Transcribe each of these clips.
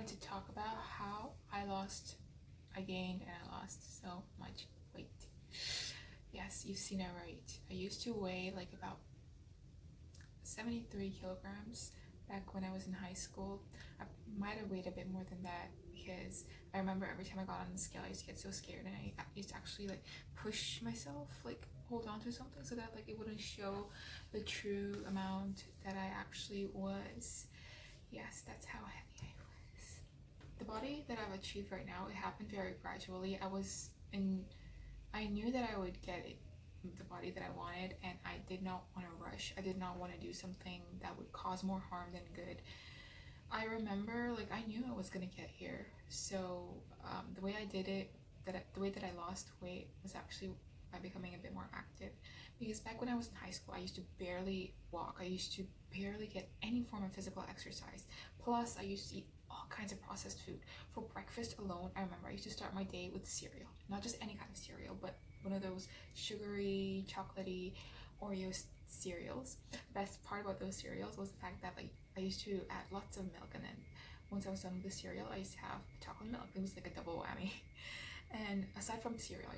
wanted to talk about how I gained and I lost so much weight. Yes, you've seen it right. I used to weigh like about 73 kilograms back when I was in high school. I might have weighed a bit more than that because I remember every time I got on the scale, I used to get so scared and I used to actually like push myself, like hold on to something so that like it wouldn't show the true amount that I actually was. Yes, that's how heavy I was. The body that I've achieved right now, it happened very gradually. I knew that I would get it, the body that I wanted, and I did not want to rush. I did not want to do something that would cause more harm than good. I remember, like, I knew I was gonna get here, so the way I did it, the way that I lost weight was actually by becoming a bit more active. Because back when I was in high school, I used to barely walk. I used to barely get any form of physical exercise. Plus, I used to eat all kinds of processed food. For breakfast alone, I remember I used to start my day with cereal. Not just any kind of cereal, but one of those sugary, chocolatey Oreo cereals. The best part about those cereals was the fact that like I used to add lots of milk, and then once I was done with the cereal, I used to have chocolate milk. It was like a double whammy. And aside from cereal,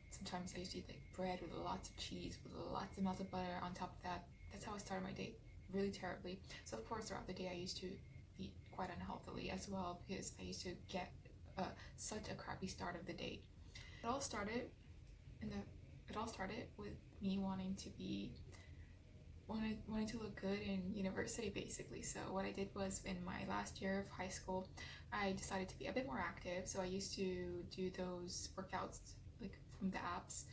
sometimes I used to eat like bread with lots of cheese, with lots of melted butter on top of that. That's how I started my day, really terribly. So of course throughout the day I used to eat quite unhealthily as well because I used to get such a crappy start of the day. It all started with me wanting to look good in university, basically. So what I did was, in my last year of high school, I decided to be a bit more active. So I used to do those workouts like from the apps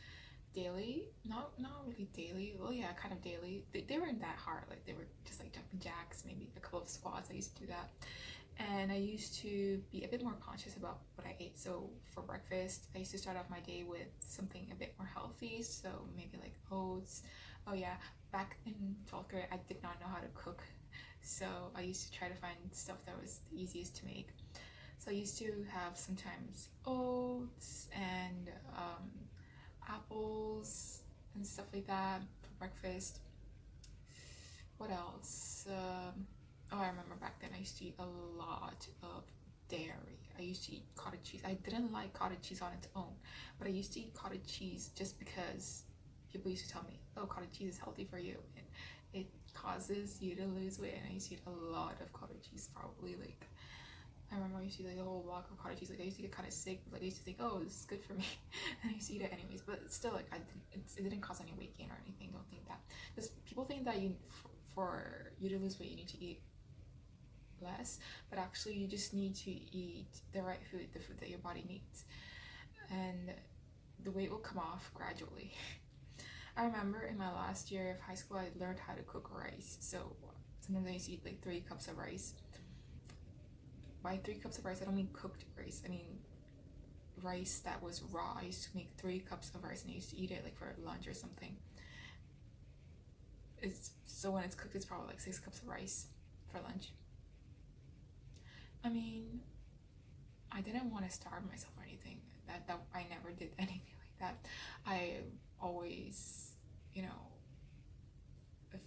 daily. Not really daily, well, yeah, kind of daily. They weren't that hard, like they were just like jumping jacks, maybe a couple of squats. I used to do that. And I used to be a bit more conscious about what I ate. So for breakfast, I used to start off my day with something a bit more healthy, so maybe like oats. Oh yeah, back in 12th grade, I did not know how to cook, so I used to try to find stuff that was the easiest to make. So I used to have sometimes oats and apples and stuff like that for breakfast. What else? I remember back then I used to eat a lot of dairy. I used to eat cottage cheese. I didn't like cottage cheese on its own, but I used to eat cottage cheese just because people used to tell me, oh, cottage cheese is healthy for you and it causes you to lose weight. And I used to eat a lot of cottage cheese, probably like, I remember I used to eat like a whole block of cottage cheese. Like I used to get kind of sick, but like I used to think, oh, this is good for me, and I used to eat it anyways. But still, like it didn't cause any weight gain or anything. Don't think that. Because people think that for you to lose weight, you need to eat less, but actually you just need to eat the right food, the food that your body needs, and the weight will come off gradually. I remember in my last year of high school, I learned how to cook rice. So sometimes I used to eat like 3 cups of rice. By 3 cups of rice, I don't mean cooked rice. I mean rice that was raw. I used to make 3 cups of rice and I used to eat it like for lunch or something. So when it's cooked, it's probably like 6 cups of rice for lunch. I mean, I didn't want to starve myself or anything. That I never did anything like that. I always,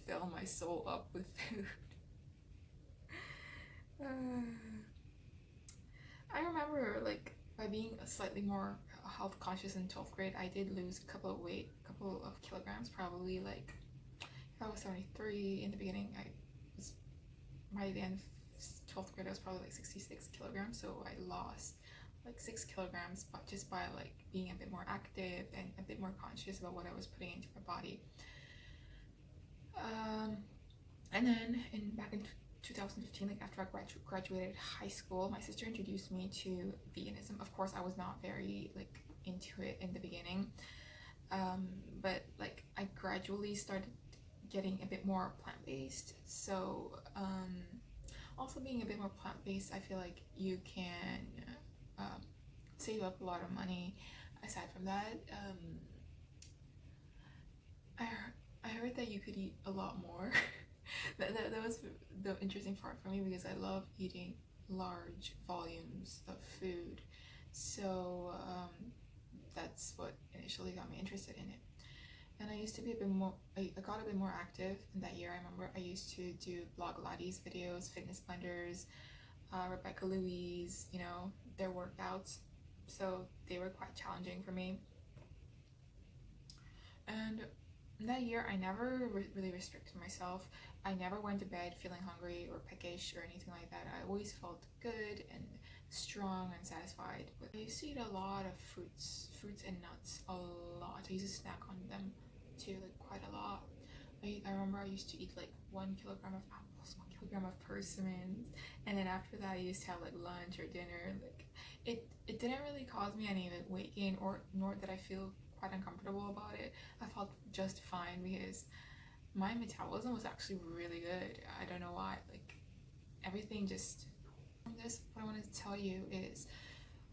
fill my soul up with food. I remember like by being slightly more health conscious in 12th grade, I did lose a couple of kilograms, probably like if I was 73 in the beginning, I was by the end of 12th grade I was probably like 66 kilograms, so I lost like 6 kilograms but just by like being a bit more active and a bit more conscious about what I was putting into my body. And then back in 2015, like after I graduated high school, my sister introduced me to veganism. Of course, I was not very like into it in the beginning, but like I gradually started getting a bit more plant-based. So also being a bit more plant-based, I feel like you can save up a lot of money. Aside from that, I heard that you could eat a lot more. that was the interesting part for me because I love eating large volumes of food. So that's what initially got me interested in it. And I used to be a bit more, I got a bit more active in that year. I remember I used to do blog Pilates videos, fitness blenders, Rebecca Louise, you know, their workouts. So they were quite challenging for me. And that year, I never really restricted myself. I never went to bed feeling hungry or peckish or anything like that. I always felt good and strong and satisfied. But I used to eat a lot of fruits and nuts, a lot. I used to snack on them too, like quite a lot. I remember I used to eat like 1 kilogram of apples, 1 kilogram of persimmons, and then after that I used to have like lunch or dinner. Like it didn't really cause me any like weight gain, or nor did I feel quite uncomfortable about it. I felt just fine because my metabolism was actually really good. I don't know why. Like everything just from this, what I wanted to tell you is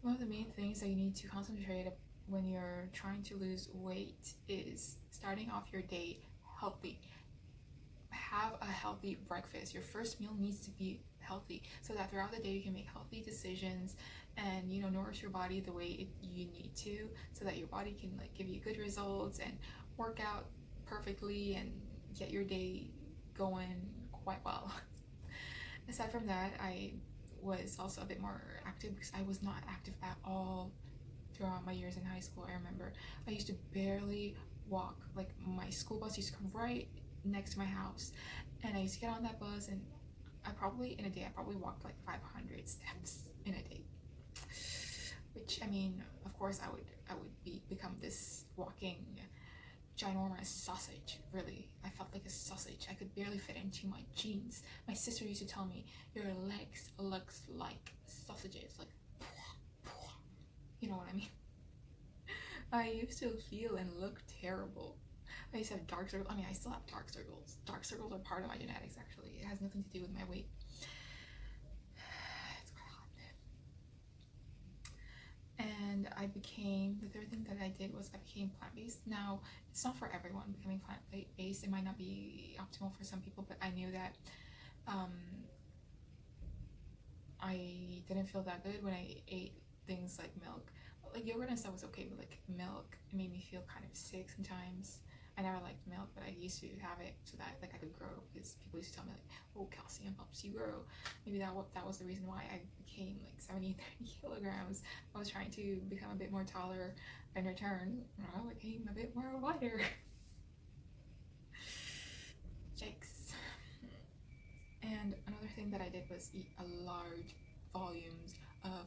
one of the main things that you need to concentrate when you're trying to lose weight is starting off your day healthy. Have a healthy breakfast. Your first meal needs to be healthy so that throughout the day you can make healthy decisions and, you know, nourish your body the way you need to, so that your body can like give you good results and work out perfectly and get your day going quite well. Aside from that, I was also a bit more active because I was not active at all throughout my years in high school. I remember I used to barely walk. Like my school bus used to come right next to my house, and I used to get on that bus, and in a day I probably walked like 500 steps in a day. Which, I mean, of course I would become this walking ginormous sausage. Really, I felt like a sausage. I could barely fit into my jeans. My sister used to tell me, your legs looks like sausages, like, you know what I mean. I used to feel and look terrible. I used to have dark circles. I mean, I still have dark circles. Dark circles are part of my genetics, actually. It has nothing to do with my weight. It's quite hot. And the third thing that I did was I became plant-based. Now, it's not for everyone becoming plant-based. It might not be optimal for some people, but I knew that I didn't feel that good when I ate things like milk. Like yogurt and stuff was okay, but like milk, it made me feel kind of sick sometimes. I never liked milk, but I used to have it so that like I could grow, because people used to tell me like, oh, calcium helps you grow. Maybe that was the reason why I became like 30 kilograms. I was trying to become a bit more taller. In return, I became a bit more wider. Yikes. And another thing that I did was eat a large volumes of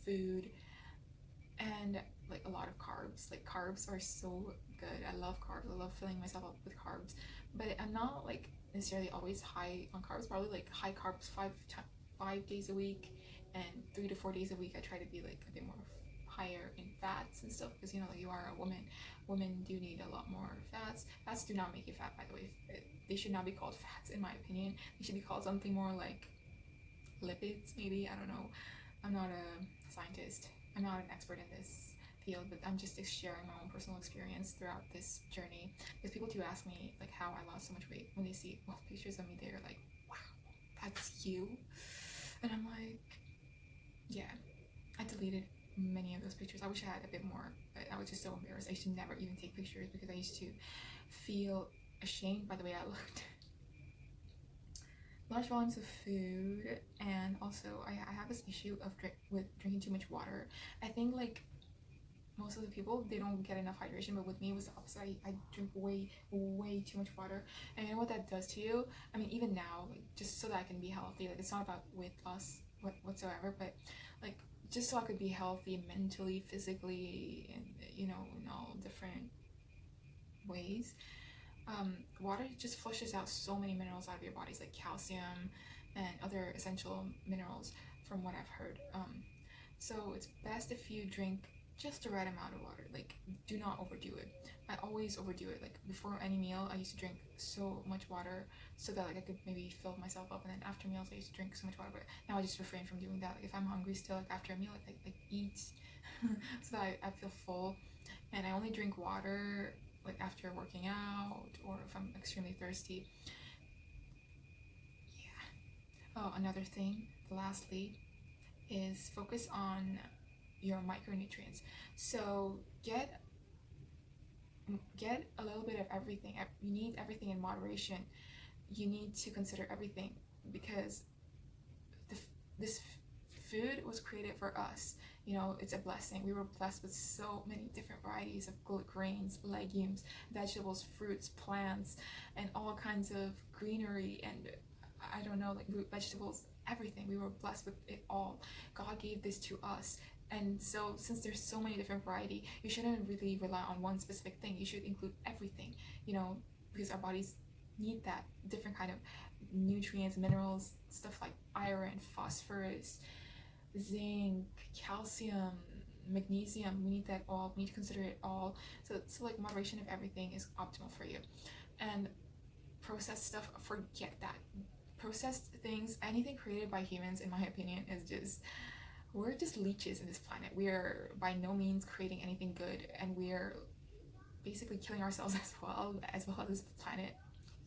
food and like a lot of carbs. Like carbs are so good. I love carbs. I love filling myself up with carbs, but I'm not like necessarily always high on carbs. Probably like high carbs 5 days a week, and 3 to 4 days a week I try to be like a bit more higher in fats and stuff, because you know, like, you are a women do need a lot more fats. Fats do not make you fat, by the way. They should not be called fats, in my opinion. They should be called something more like lipids, maybe. I don't know. I'm not a scientist. I'm not an expert in this field, but I'm just sharing my own personal experience throughout this journey. Because people do ask me like how I lost so much weight. When they see pictures of me, they're like, wow, that's you. And I'm like, yeah. I deleted many of those pictures. I wish I had a bit more, but I was just so embarrassed. I used to never even take pictures because I used to feel ashamed by the way I looked. Large volumes of food, and also I have this issue of with drinking too much water. I think like most of the people, they don't get enough hydration, but with me it was the opposite. I drink way too much water, and you know what that does to you? I mean, even now, like, just so that I can be healthy, like, it's not about weight loss whatsoever, but like just so I could be healthy mentally, physically, and you know, in all different ways. Water just flushes out so many minerals out of your bodies, like calcium and other essential minerals, from what I've heard. So it's best if you drink just the right amount of water. Like, do not overdo it. I always overdo it. Like, before any meal, I used to drink so much water so that like I could maybe fill myself up, and then after meals I used to drink so much water. But now I just refrain from doing that. Like, if I'm hungry still, like after a meal, like I eat so that I feel full, and I only drink water like after working out or if I'm extremely thirsty. Yeah. Oh, another thing, lastly, is focus on your micronutrients. So get a little bit of everything. You need everything in moderation. You need to consider everything, because this food was created for us. You know, it's a blessing. We were blessed with so many different varieties of grains, legumes, vegetables, fruits, plants, and all kinds of greenery, and I don't know, like root vegetables, everything. We were blessed with it all. God gave this to us. And so since there's so many different variety, you shouldn't really rely on one specific thing. You should include everything, you know, because our bodies need that different kind of nutrients, minerals, stuff like iron, phosphorus, zinc, calcium, magnesium. We need that all. We need to consider it all. So like moderation of everything is optimal for you. And processed stuff, forget that. Processed things, anything created by humans, in my opinion, is just, we're just leeches in this planet. We are by no means creating anything good, and we're basically killing ourselves as well as this planet.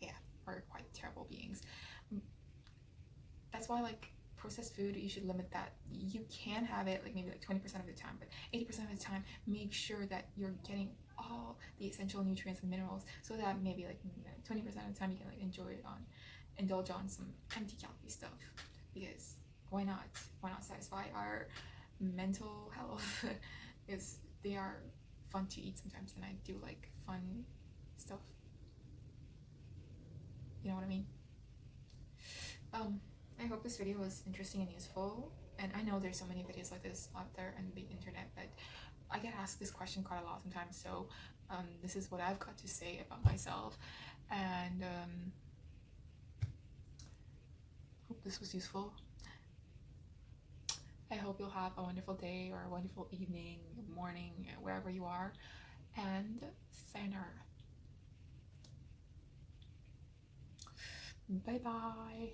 Yeah, we're quite terrible beings. That's why, like, processed food, you should limit that. You can have it like maybe like 20% of the time, but 80% of the time, make sure that you're getting all the essential nutrients and minerals, so that maybe like 20% of the time you can like indulge on some empty calorie stuff. Because why not? Why not satisfy our mental health? Because they are fun to eat sometimes, and I do like fun stuff. You know what I mean? I hope this video was interesting and useful. And I know there's so many videos like this out there on the internet, but I get asked this question quite a lot sometimes. So this is what I've got to say about myself. And hope this was useful. I hope you'll have a wonderful day or a wonderful evening, morning, wherever you are. And sayonara. Bye bye.